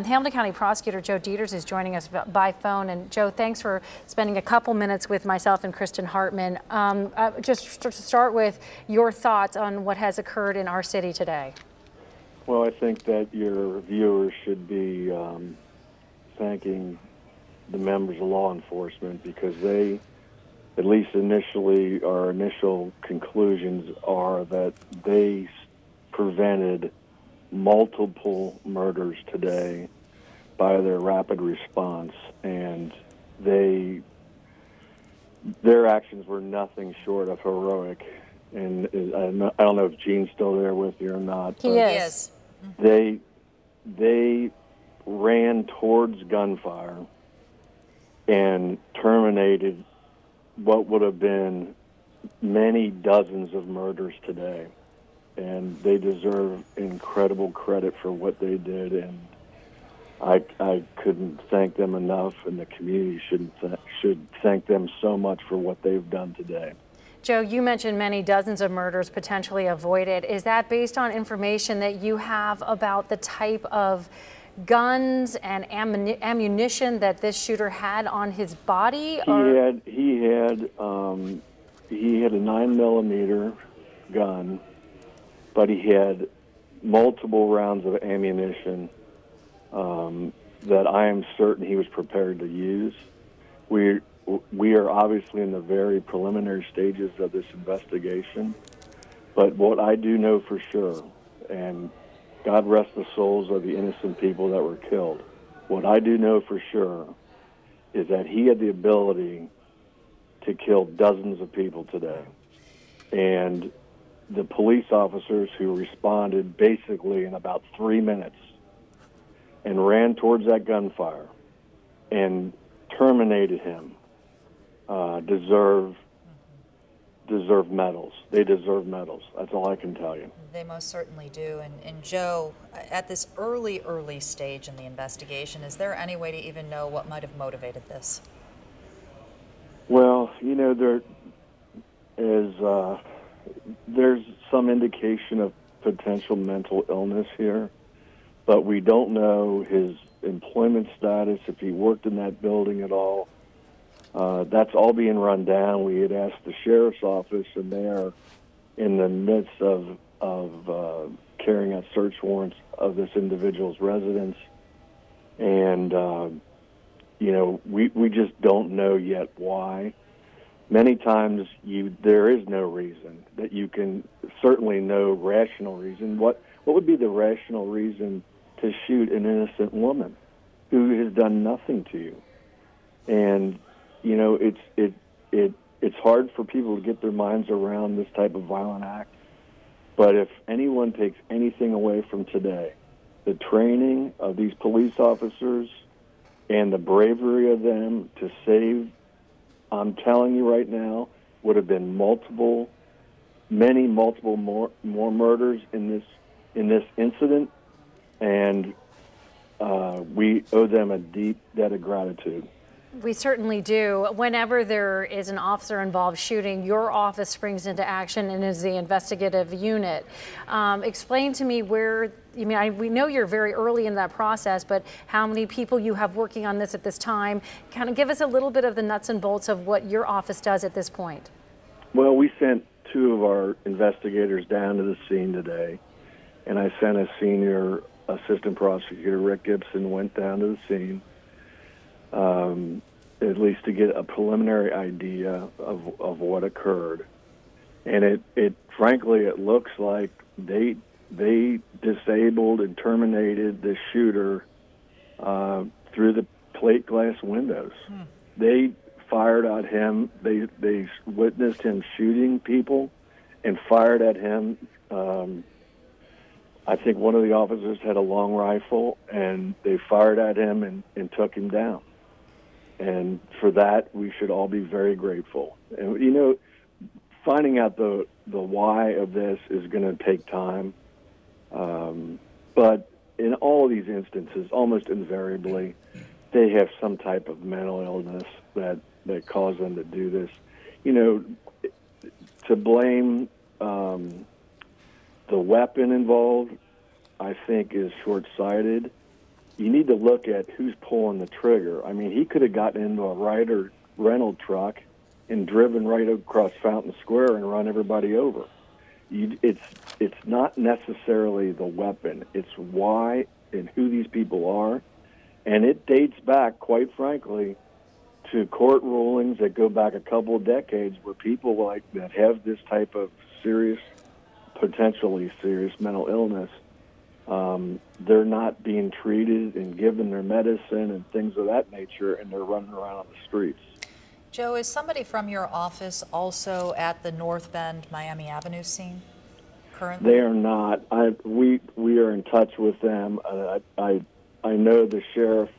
Hamilton County Prosecutor Joe Deters is joining us by phone. And Joe, thanks for spending a couple minutes with myself and Kristen Hartman. Just to start with your thoughts on what has occurred in our city today. Well, I think that your viewers should be thanking the members of law enforcement, because they, at least initially, our initial conclusions are that they prevented multiple murders today by their rapid response, and their actions were nothing short of heroic. And I don't know if Gene's still there with you or not. He is. They ran towards gunfire and terminated what would have been many dozens of murders today. And they deserve incredible credit for what they did, and I couldn't thank them enough, and the community should thank them so much for what they've done today. Joe, you mentioned many dozens of murders potentially avoided. Is that based on information that you have about the type of guns and ammunition that this shooter had on his body? He had a 9mm gun, but he had multiple rounds of ammunition that I am certain he was prepared to use. We are obviously in the very preliminary stages of this investigation, but what I do know for sure, and God rest the souls of the innocent people that were killed, what I do know for sure is that he had the ability to kill dozens of people today. And the police officers who responded basically in about 3 minutes and ran towards that gunfire and terminated him deserve medals. They deserve medals. That's all I can tell you. They most certainly do. And Joe, at this early stage in the investigation, is there any way to even know what might have motivated this? Well, you know, there's some indication of potential mental illness here, but we don't know his employment status, if he worked in that building at all. That's all being run down. We had asked the sheriff's office, and they are in the midst of carrying out search warrants of this individual's residence. And, you know, we just don't know yet why. Many times there is no reason that you can, certainly no rational reason. What would be the rational reason to shoot an innocent woman who has done nothing to you? And, you know, it's hard for people to get their minds around this type of violent act. But if anyone takes anything away from today, the training of these police officers and the bravery of them to save, I'm telling you right now, would have been multiple more murders in this incident, and we owe them a deep debt of gratitude. We certainly do. Whenever there is an officer involved shooting, your office springs into action and is the investigative unit. Explain to me where, we know you're very early in that process, but how many people you have working on this at this time. Kind of give us a little bit of the nuts and bolts of what your office does at this point. Well, we sent 2 of our investigators down to the scene today, and I sent a senior assistant prosecutor, Rick Gibson, went down to the scene. At least to get a preliminary idea of what occurred. And it frankly, it looks like they disabled and terminated the shooter through the plate glass windows. They fired at him. They witnessed him shooting people and fired at him. I think one of the officers had a long rifle, and they fired at him and took him down. And for that, we should all be very grateful. And, you know, finding out the why of this is going to take time. But in all of these instances, almost invariably, they have some type of mental illness that caused them to do this. You know, to blame the weapon involved, I think, is short-sighted. you need to look at who's pulling the trigger. I mean, he could have gotten into a Ryder rental truck and driven right across Fountain Square and run everybody over. It's not necessarily the weapon. It's why and who these people are. And it dates back, quite frankly, to court rulings that go back a couple of decades where people like that have this type of serious, potentially serious mental illness, they're not being treated and given their medicine and things of that nature, and they're running around on the streets. Joe, is somebody from your office also at the North Bend, Miami Avenue scene currently? They are not. We are in touch with them. I know the sheriff.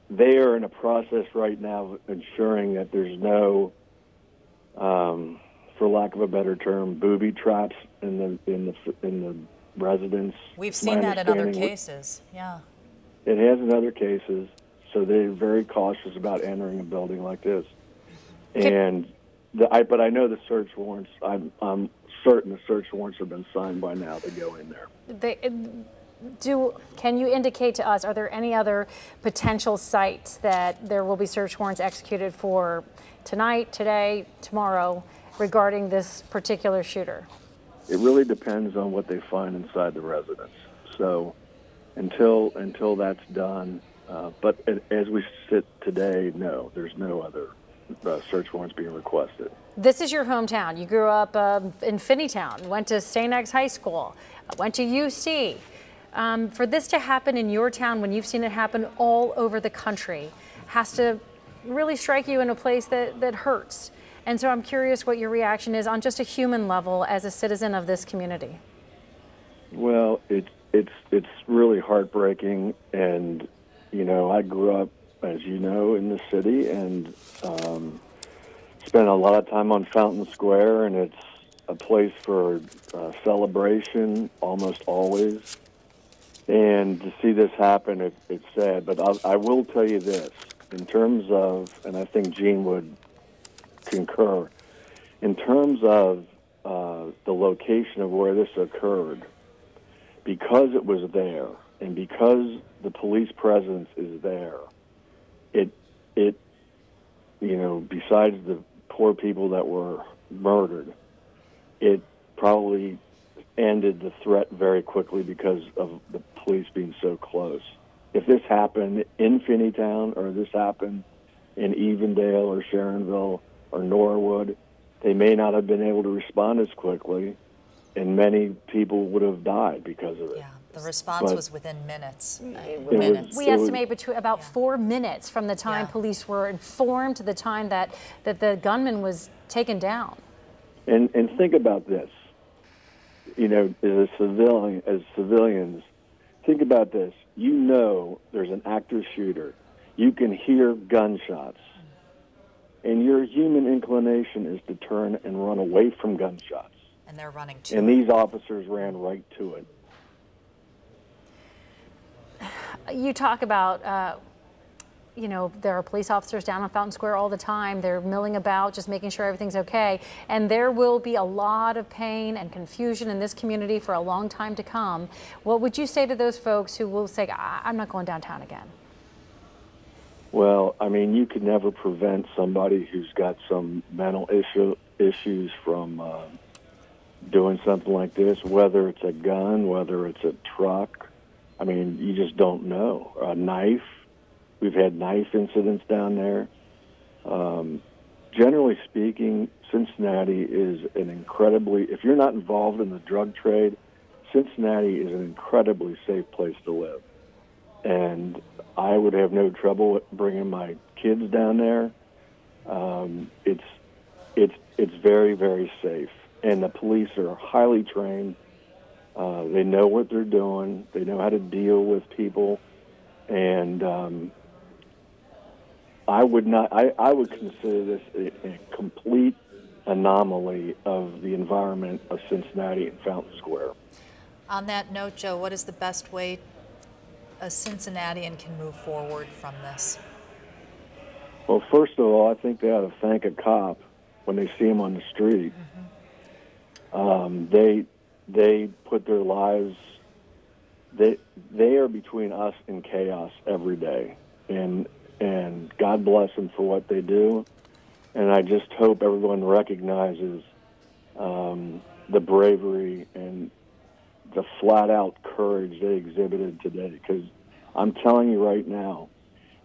They are in a process right now of ensuring that there's no, for lack of a better term, booby traps in the residence. We've seen that in other cases. Yeah. It has in other cases. So they're very cautious about entering a building like this. And but I know the search warrants. I'm certain the search warrants have been signed by now to go in there. Can you indicate to us, are there any other potential sites that there will be search warrants executed for tonight, today, tomorrow, regarding this particular shooter? It really depends on what they find inside the residence. So until that's done, but as we sit today, no, there's no other search warrants being requested. This is your hometown. You grew up in Finneytown, went to St. Ag's High School, went to UC. For this to happen in your town, when you've seen it happen all over the country, has to really strike you in a place that hurts. And so I'm curious what your reaction is on just a human level as a citizen of this community. Well, it's really heartbreaking, and I grew up, as you know, in the city, and spent a lot of time on Fountain Square, and it's a place for celebration almost always. And to see this happen, it's sad. But I will tell you this, in terms of, and I think Gene would concur, in terms of the location of where this occurred, because it was there, and because the police presence is there, it besides the poor people that were murdered, it probably ended the threat very quickly because of the police being so close. If this happened in Finneytown, or this happened in Evendale or Sharonville or Norwood, they may not have been able to respond as quickly, and many people would have died because of it. Yeah, the response was within minutes. We estimate between about 4 minutes from the time police were informed to the time that the gunman was taken down. And think about this. As civilians, think about this. There's an active shooter. You can hear gunshots. And your human inclination is to turn and run away from gunshots. And they're running to And these officers ran right to it. You talk about, there are police officers down on Fountain Square all the time. They're milling about, just making sure everything's okay. And there will be a lot of pain and confusion in this community for a long time to come. What would you say to those folks who will say, I'm not going downtown again? Well, I mean, you could never prevent somebody who's got some mental issues from doing something like this, whether it's a gun, whether it's a truck. I mean, you just don't know. A knife. We've had knife incidents down there. Generally speaking, Cincinnati is if you're not involved in the drug trade, Cincinnati is an incredibly safe place to live. And I would have no trouble bringing my kids down there. It's very, very safe. And the police are highly trained. They know what they're doing. They know how to deal with people. And I would consider this a complete anomaly of the environment of Cincinnati and Fountain Square. On that note, Joe, what is the best way a Cincinnatian can move forward from this? Well, first of all, I think they ought to thank a cop when they see him on the street. Mm-hmm. They put their lives they are between us and chaos every day, and God bless them for what they do. And I just hope everyone recognizes the bravery and the flat-out courage they exhibited today. Because I'm telling you right now,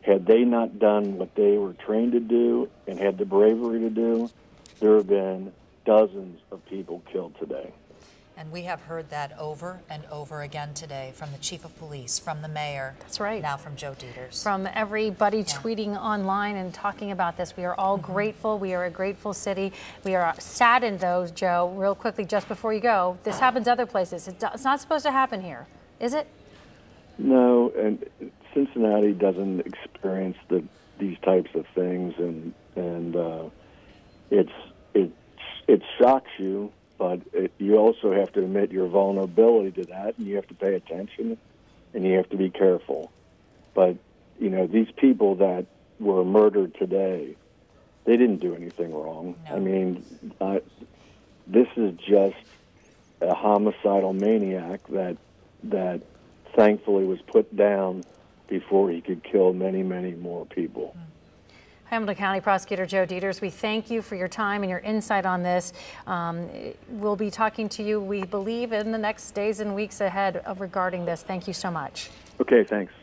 had they not done what they were trained to do and had the bravery to do, there have been dozens of people killed today. And we have heard that over and over again today from the chief of police, from the mayor. That's right. Now from Joe Deters. From everybody tweeting online and talking about this. We are all grateful. We are a grateful city. We are saddened, though, Joe, real quickly, just before you go. This happens other places. It's not supposed to happen here, is it? No, and Cincinnati doesn't experience these types of things, and it shocks you. But you also have to admit your vulnerability to that, and you have to pay attention, and you have to be careful. But, these people that were murdered today, they didn't do anything wrong. No. I mean, this is just a homicidal maniac that thankfully was put down before he could kill many, many more people. Hamilton County Prosecutor Joe Deters, we thank you for your time and your insight on this. We'll be talking to you, we believe, in the next days and weeks ahead regarding this. Thank you so much. Okay, thanks.